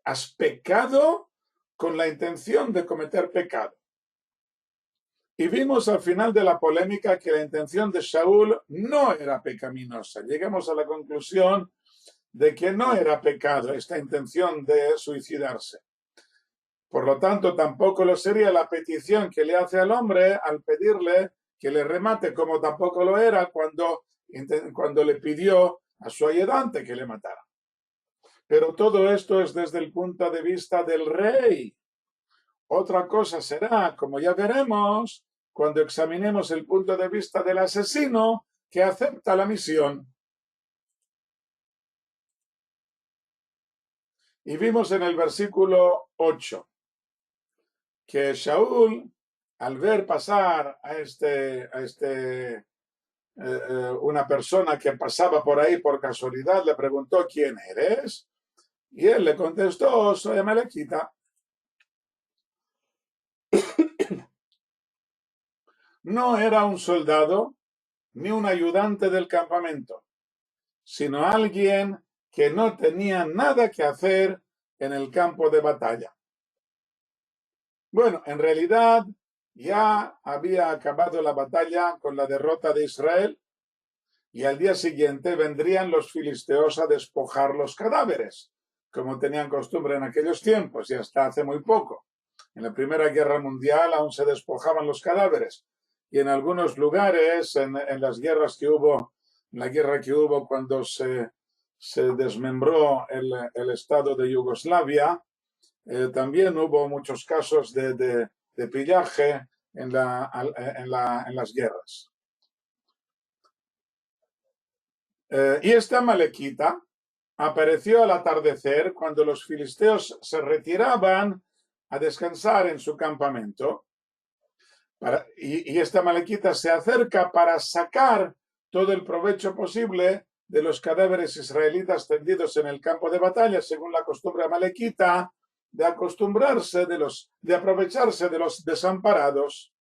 has pecado con la intención de cometer pecado. Y vimos al final de la polémica que la intención de Shaul no era pecaminosa. Llegamos a la conclusión de que no era pecado esta intención de suicidarse. Por lo tanto, tampoco lo sería la petición que le hace al hombre al pedirle que le remate, como tampoco lo era cuando le pidió a su ayudante que le matara. Pero todo esto es desde el punto de vista del rey. Otra cosa será, como ya veremos, cuando examinemos el punto de vista del asesino que acepta la misión. Y vimos en el versículo 8 que Shaul, al ver pasar a una persona que pasaba por ahí por casualidad, le preguntó: ¿quién eres? Y él le contestó: soy amalequita. No era un soldado ni un ayudante del campamento, sino alguien que no tenía nada que hacer en el campo de batalla. Bueno, en realidad ya había acabado la batalla con la derrota de Israel y al día siguiente vendrían los filisteos a despojar los cadáveres, como tenían costumbre en aquellos tiempos y hasta hace muy poco. En la Primera Guerra Mundial aún se despojaban los cadáveres y en algunos lugares, en las guerras que hubo, en la guerra que hubo cuando se desmembró el Estado de Yugoslavia, también hubo muchos casos de pillaje en las guerras. Y esta malequita apareció al atardecer cuando los filisteos se retiraban a descansar en su campamento. Y esta malequita se acerca para sacar todo el provecho posible de los cadáveres israelitas tendidos en el campo de batalla, según la costumbre malequita de aprovecharse de los desamparados.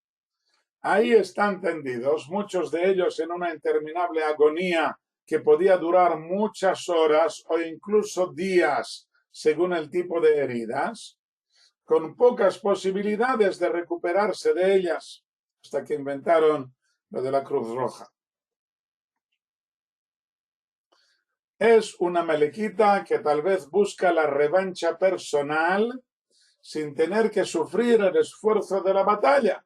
Ahí están tendidos, muchos de ellos en una interminable agonía que podía durar muchas horas o incluso días, según el tipo de heridas, con pocas posibilidades de recuperarse de ellas, hasta que inventaron lo de la Cruz Roja. Es una malequita que tal vez busca la revancha personal sin tener que sufrir el esfuerzo de la batalla,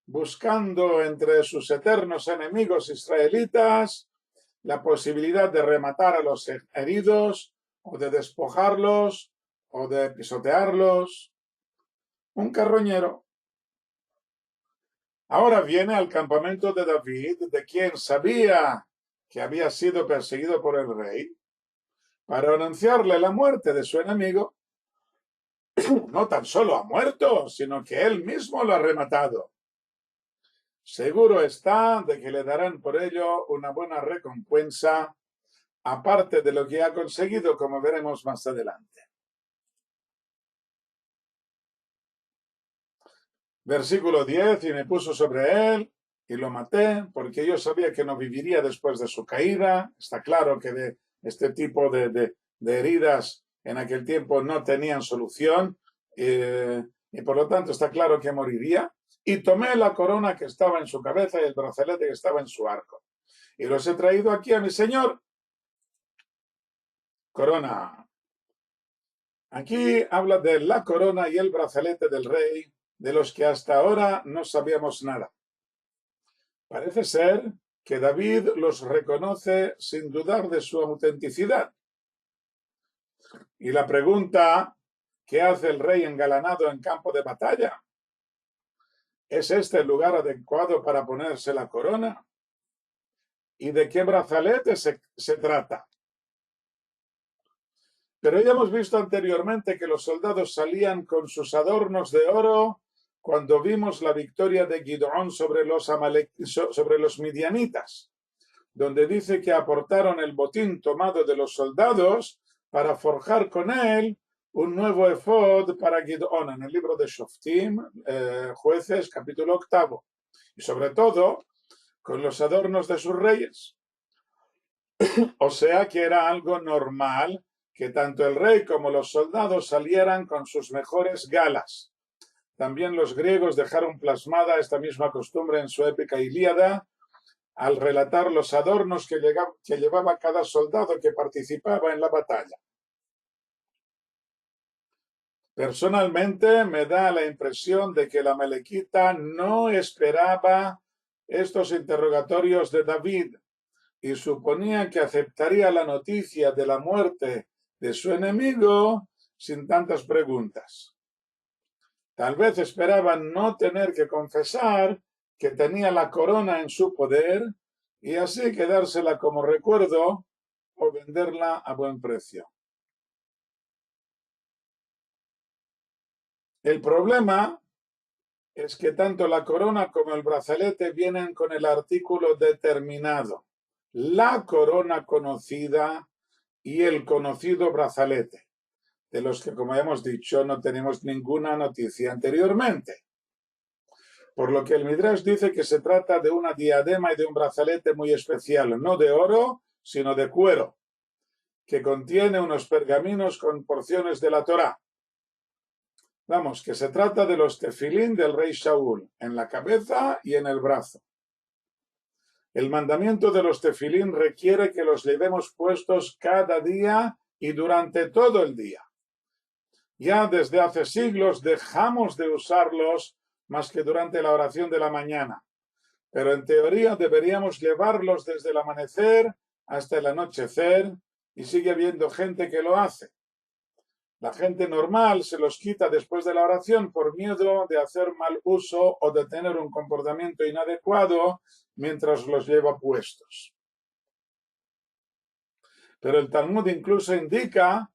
buscando entre sus eternos enemigos israelitas la posibilidad de rematar a los heridos o de despojarlos o de pisotearlos. Un carroñero. Ahora viene al campamento de David, de quien sabía que había sido perseguido por el rey, para anunciarle la muerte de su enemigo. No tan solo ha muerto, sino que él mismo lo ha rematado. Seguro está de que le darán por ello una buena recompensa, aparte de lo que ha conseguido, como veremos más adelante. Versículo 10, y me puso sobre él y lo maté, porque yo sabía que no viviría después de su caída. Está claro que de este tipo de heridas en aquel tiempo no tenían solución, y por lo tanto está claro que moriría. Y tomé la corona que estaba en su cabeza y el brazalete que estaba en su arco, y los he traído aquí a mi señor. Corona. Aquí habla de la corona y el brazalete del rey, de los que hasta ahora no sabíamos nada. Parece ser que David los reconoce sin dudar de su autenticidad. Y la pregunta, ¿qué hace el rey engalanado en campo de batalla? ¿Es este el lugar adecuado para ponerse la corona? ¿Y de qué brazalete se trata? Pero ya hemos visto anteriormente que los soldados salían con sus adornos de oro cuando vimos la victoria de Gideón sobre los midianitas, donde dice que aportaron el botín tomado de los soldados para forjar con él un nuevo efod para Gideón, en el libro de Shoftim, Jueces, capítulo 8, y sobre todo con los adornos de sus reyes. O sea que era algo normal que tanto el rey como los soldados salieran con sus mejores galas. También los griegos dejaron plasmada esta misma costumbre en su épica Ilíada, al relatar los adornos que llevaba cada soldado que participaba en la batalla. Personalmente me da la impresión de que la malequita no esperaba estos interrogatorios de David y suponía que aceptaría la noticia de la muerte de su enemigo sin tantas preguntas. Tal vez esperaban no tener que confesar que tenía la corona en su poder y así quedársela como recuerdo o venderla a buen precio. El problema es que tanto la corona como el brazalete vienen con el artículo determinado, la corona conocida y el conocido brazalete, de los que, como hemos dicho, no tenemos ninguna noticia anteriormente. Por lo que el Midrash dice que se trata de una diadema y de un brazalete muy especial, no de oro, sino de cuero, que contiene unos pergaminos con porciones de la Torá. Vamos, que se trata de los tefilín del rey Shaul, en la cabeza y en el brazo. El mandamiento de los tefilín requiere que los llevemos puestos cada día y durante todo el día. Ya desde hace siglos dejamos de usarlos más que durante la oración de la mañana, pero en teoría deberíamos llevarlos desde el amanecer hasta el anochecer y sigue habiendo gente que lo hace. La gente normal se los quita después de la oración por miedo de hacer mal uso o de tener un comportamiento inadecuado mientras los lleva puestos. Pero el Talmud incluso indica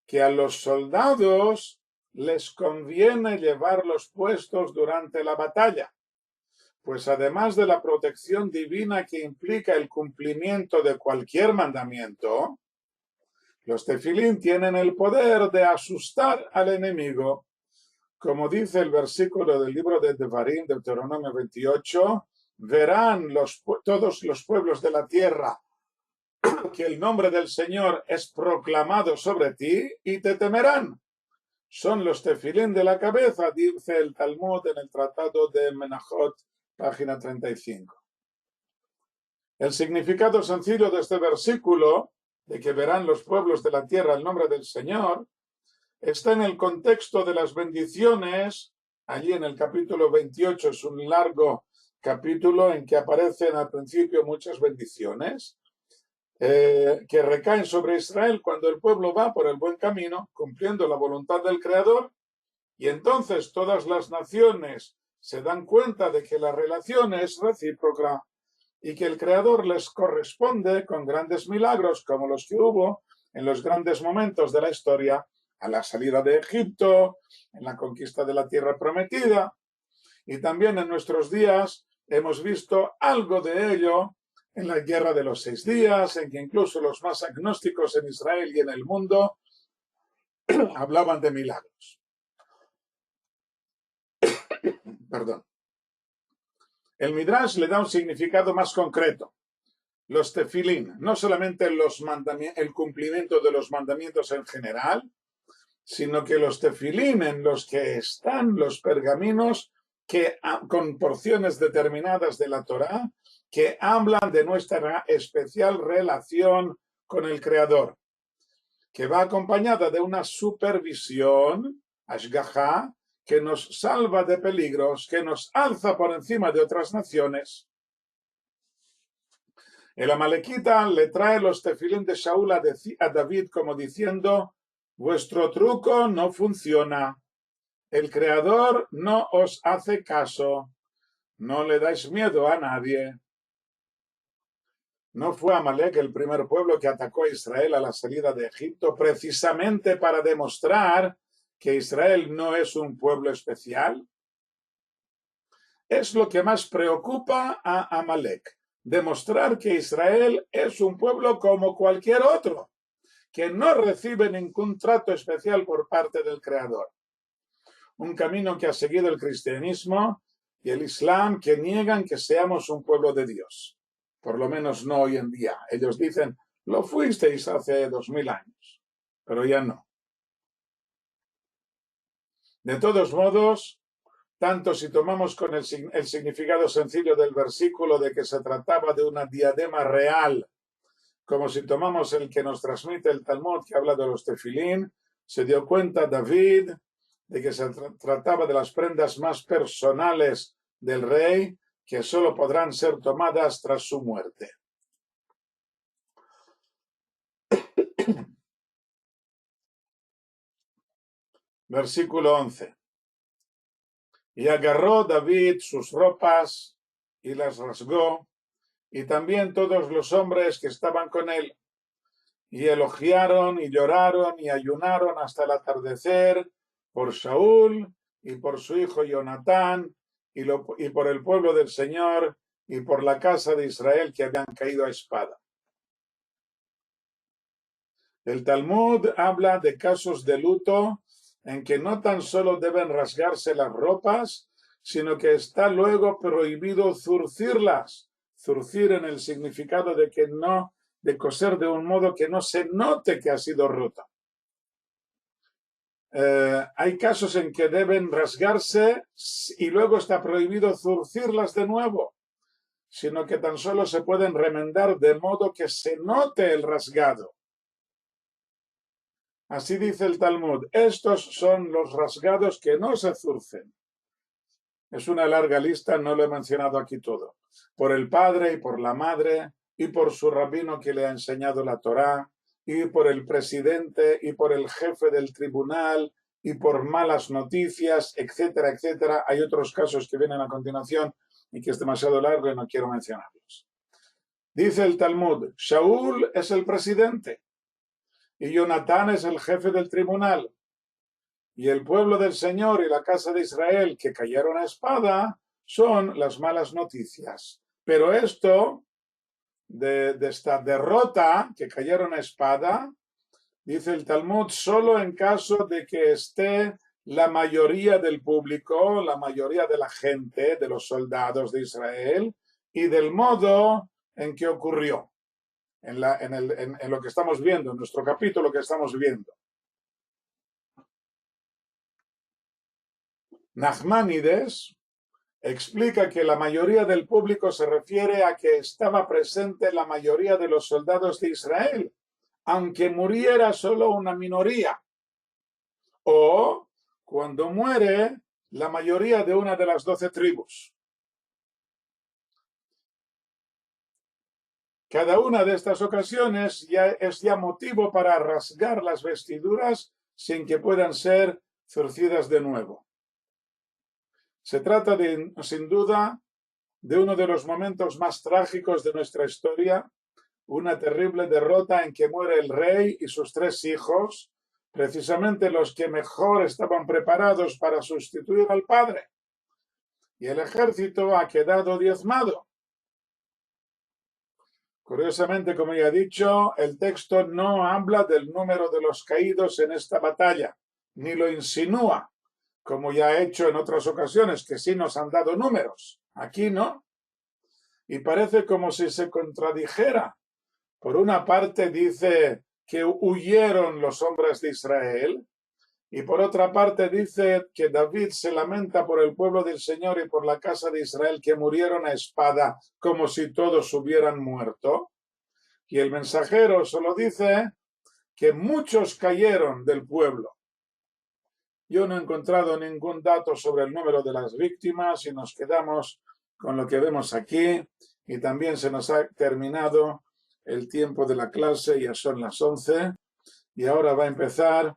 que a los soldados les conviene llevarlos puestos durante la batalla, pues además de la protección divina que implica el cumplimiento de cualquier mandamiento, los tefilín tienen el poder de asustar al enemigo. Como dice el versículo del libro de Devarim, Deuteronomio 28, verán todos los pueblos de la tierra que el nombre del Señor es proclamado sobre ti y te temerán. Son los tefilín de la cabeza, dice el Talmud en el Tratado de Menachot, página 35. El significado sencillo de este versículo, de que verán los pueblos de la tierra el nombre del Señor, está en el contexto de las bendiciones. Allí en el capítulo 28 es un largo capítulo en que aparecen al principio muchas bendiciones que recaen sobre Israel cuando el pueblo va por el buen camino, cumpliendo la voluntad del Creador, y entonces todas las naciones se dan cuenta de que la relación es recíproca y que el Creador les corresponde con grandes milagros como los que hubo en los grandes momentos de la historia, a la salida de Egipto, en la conquista de la tierra prometida, y también en nuestros días hemos visto algo de ello en la Guerra de los 6 días, en que incluso los más agnósticos en Israel y en el mundo hablaban de milagros. Perdón. El Midrash le da un significado más concreto. Los tefilín, no solamente el cumplimiento de los mandamientos en general, sino que los tefilín en los que están los pergaminos que, con porciones determinadas de la Torá, que hablan de nuestra especial relación con el Creador, que va acompañada de una supervisión, ashgaha, que nos salva de peligros, que nos alza por encima de otras naciones. El amalequita le trae los tefilín de Shaul a David como diciendo: vuestro truco no funciona, el Creador no os hace caso, no le dais miedo a nadie. ¿No fue Amalek el primer pueblo que atacó a Israel a la salida de Egipto precisamente para demostrar que Israel no es un pueblo especial? Es lo que más preocupa a Amalek, demostrar que Israel es un pueblo como cualquier otro, que no recibe ningún trato especial por parte del Creador. Un camino que ha seguido el cristianismo y el islam, que niegan que seamos un pueblo de Dios. Por lo menos no hoy en día. Ellos dicen: lo fuisteis hace 2000 años, pero ya no. De todos modos, tanto si tomamos con el significado sencillo del versículo de que se trataba de una diadema real, como si tomamos el que nos transmite el Talmud, que habla de los tefilín, se dio cuenta David de que se trataba de las prendas más personales del rey, que solo podrán ser tomadas tras su muerte. Versículo 11. Y agarró David sus ropas y las rasgó, y también todos los hombres que estaban con él, y elogiaron y lloraron y ayunaron hasta el atardecer por Saúl y por su hijo Jonatán y por el pueblo del Señor y por la casa de Israel que habían caído a espada. El Talmud habla de casos de luto en que no tan solo deben rasgarse las ropas, sino que está luego prohibido zurcirlas. Zurcir en el significado de que no, de coser de un modo que no se note que ha sido roto. Hay casos en que deben rasgarse y luego está prohibido zurcirlas de nuevo, sino que tan solo se pueden remendar de modo que se note el rasgado. Así dice el Talmud: estos son los rasgados que no se zurcen. Es una larga lista, no lo he mencionado aquí todo. Por el padre y por la madre y por su rabino que le ha enseñado la Torá, y por el presidente y por el jefe del tribunal y por malas noticias, etcétera, etcétera. Hay otros casos que vienen a continuación y que es demasiado largo y no quiero mencionarlos. Dice el Talmud, Shaul es el presidente y Jonatán es el jefe del tribunal. Y el pueblo del Señor y la casa de Israel que cayeron a espada son las malas noticias. Pero esto, de esta derrota que cayeron a espada, dice el Talmud, solo en caso de que esté la mayoría del público, la mayoría de la gente, de los soldados de Israel, y del modo en que ocurrió, en lo que estamos viendo, en nuestro capítulo que estamos viendo. Nachmanides explica que la mayoría del público se refiere a que estaba presente la mayoría de los soldados de Israel, aunque muriera solo una minoría. O cuando muere la mayoría de una de las 12 tribus. Cada una de estas ocasiones es motivo para rasgar las vestiduras sin que puedan ser zurcidas de nuevo. Se trata sin duda de uno de los momentos más trágicos de nuestra historia, una terrible derrota en que muere el rey y sus 3 hijos, precisamente los que mejor estaban preparados para sustituir al padre. Y el ejército ha quedado diezmado. Curiosamente, como ya he dicho, el texto no habla del número de los caídos en esta batalla, ni lo insinúa, como ya ha hecho en otras ocasiones, que sí nos han dado números. Aquí no. Y parece como si se contradijera. Por una parte dice que huyeron los hombres de Israel, y por otra parte dice que David se lamenta por el pueblo del Señor y por la casa de Israel que murieron a espada, como si todos hubieran muerto. Y el mensajero solo dice que muchos cayeron del pueblo. Yo no he encontrado ningún dato sobre el número de las víctimas y nos quedamos con lo que vemos aquí. Y también se nos ha terminado el tiempo de la clase, ya son las 11. Y ahora va a empezar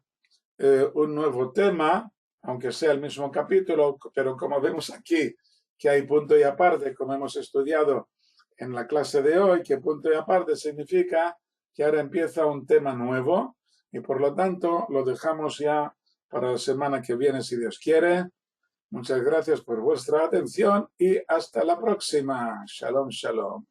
un nuevo tema, aunque sea el mismo capítulo, pero como vemos aquí que hay punto y aparte, como hemos estudiado en la clase de hoy, que punto y aparte significa que ahora empieza un tema nuevo y por lo tanto lo dejamos ya para la semana que viene si Dios quiere. Muchas gracias por vuestra atención y hasta la próxima. Shalom, shalom.